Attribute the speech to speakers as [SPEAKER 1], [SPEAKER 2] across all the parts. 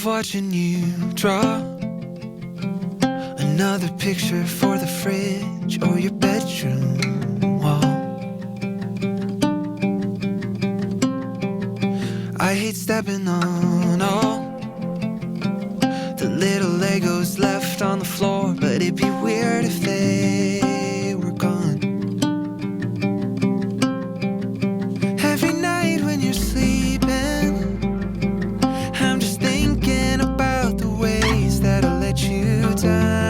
[SPEAKER 1] watching you draw another picture for the fridge or your bedroom wall. I hate stepping on all the little Legos left on the floor, but it'd be weird if they were gone. Every night when you're sleeping, I'm just thinking about the ways that I let you down.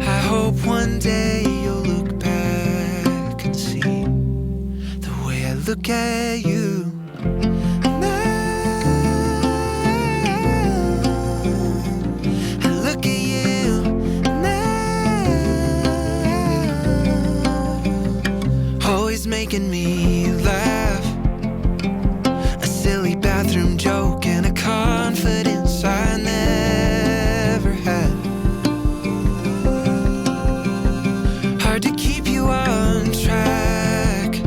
[SPEAKER 1] I hope one day you'll look back and see the way I look at you. Making me laugh, a silly bathroom joke and a confidence I never had. Hard to keep you on track,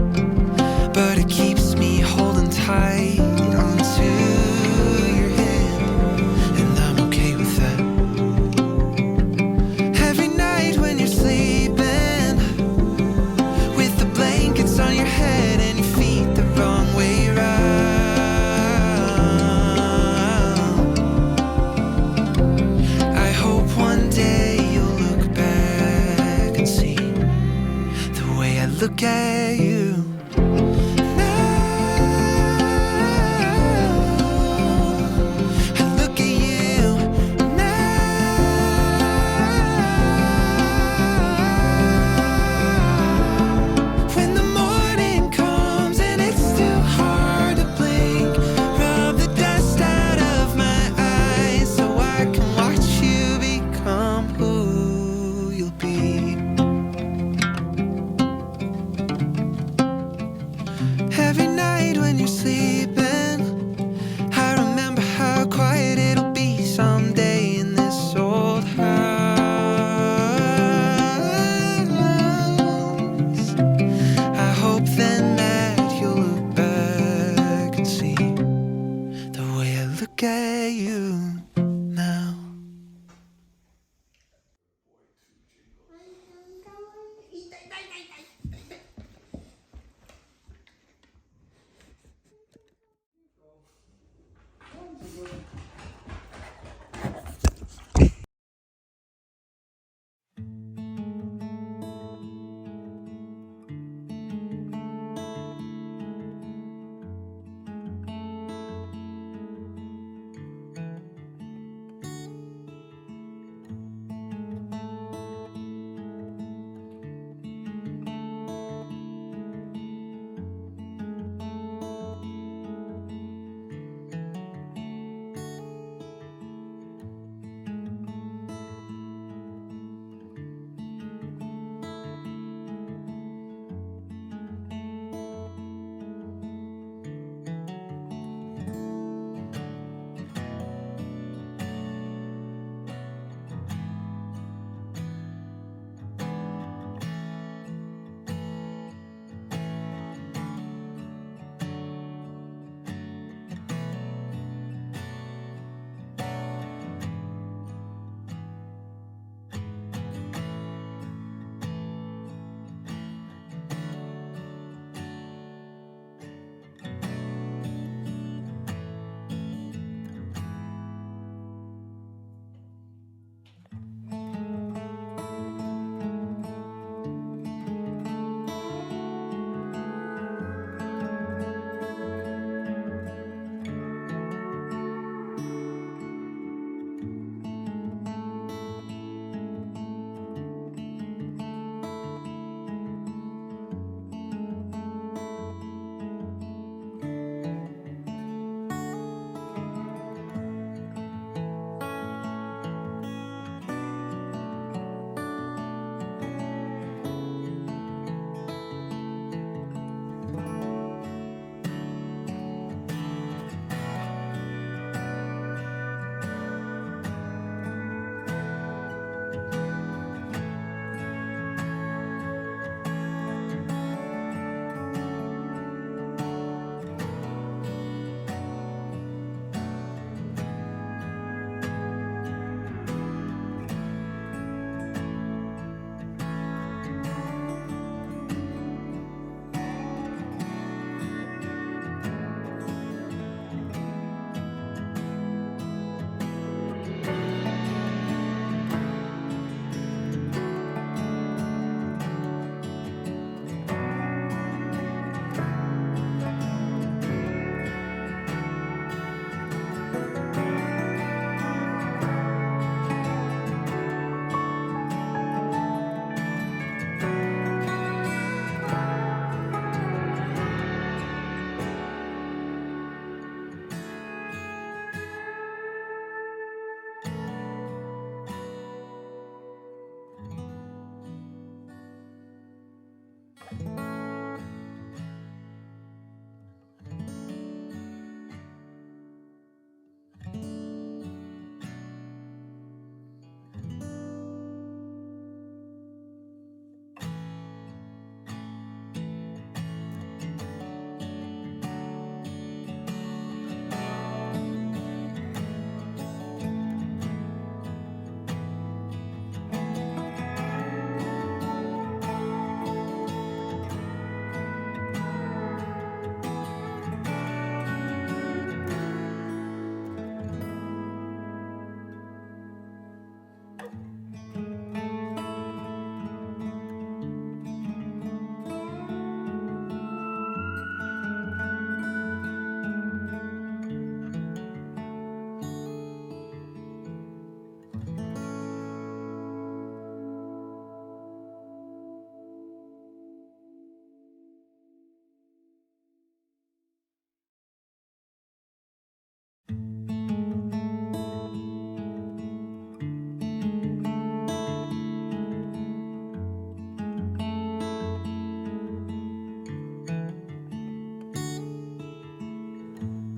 [SPEAKER 1] but it keeps me holding tight onto your hand, and I'm okay with that. Every night when you're sleeping, blankets on your head and your feet the wrong way round. I hope one day you'll look back and see the way I look at you.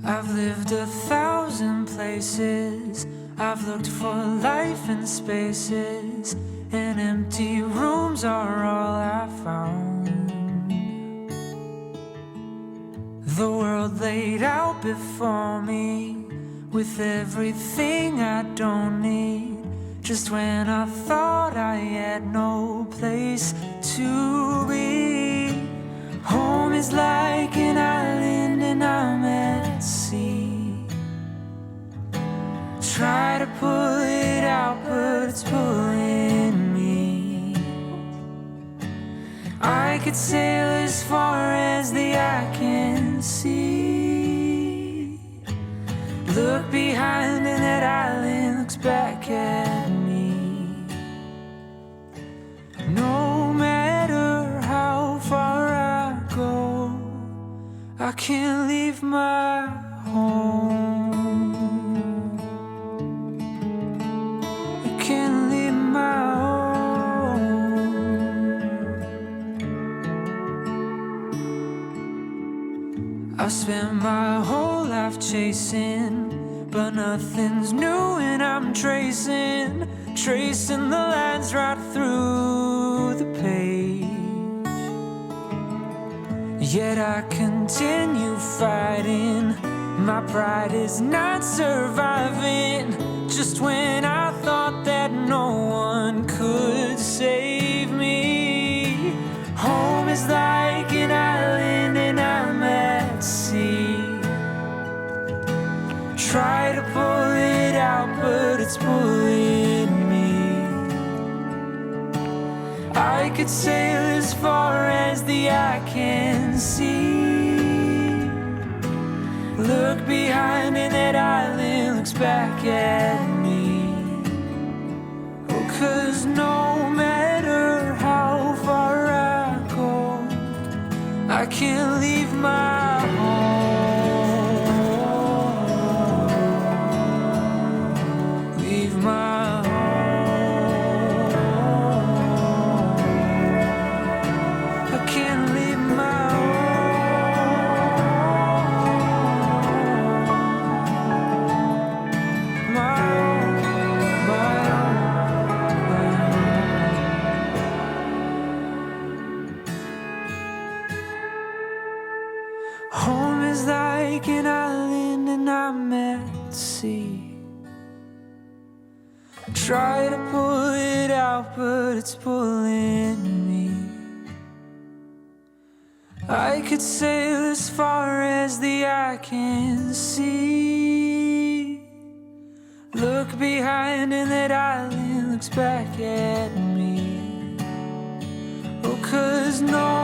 [SPEAKER 1] I've lived 1,000 places. I've looked for life in spaces, and empty rooms are all I found. The world laid out before me, with everything I don't need. Just when I thought I had no place to be. Home is like an island and I'm at sea. Try to pull it out, but it's pulling me. I could sail as far as the eye can see. Look behind and that island looks back at me. No matter how far I go, I can't leave my home. I can't leave my home. I've spent my whole life chasing, but nothing's new and I'm tracing the lines right through the page. Yet I continue fighting. My pride is not surviving. Just when I thought that no one could save me. Home is like an island and I'm at sea. Try to pull it out, but it's pulling me. I could sail as far as the eye can see. Look behind and that island looks back at me. Oh, 'cause no matter how far I go, I can't leave my home. Leave my home. I can't leave my home. My home is like an island and I'm at sea. Try to pull it out, but it's pulling me. I could sail as far as the eye can see. Look behind and that island looks back at me. Oh, 'cause no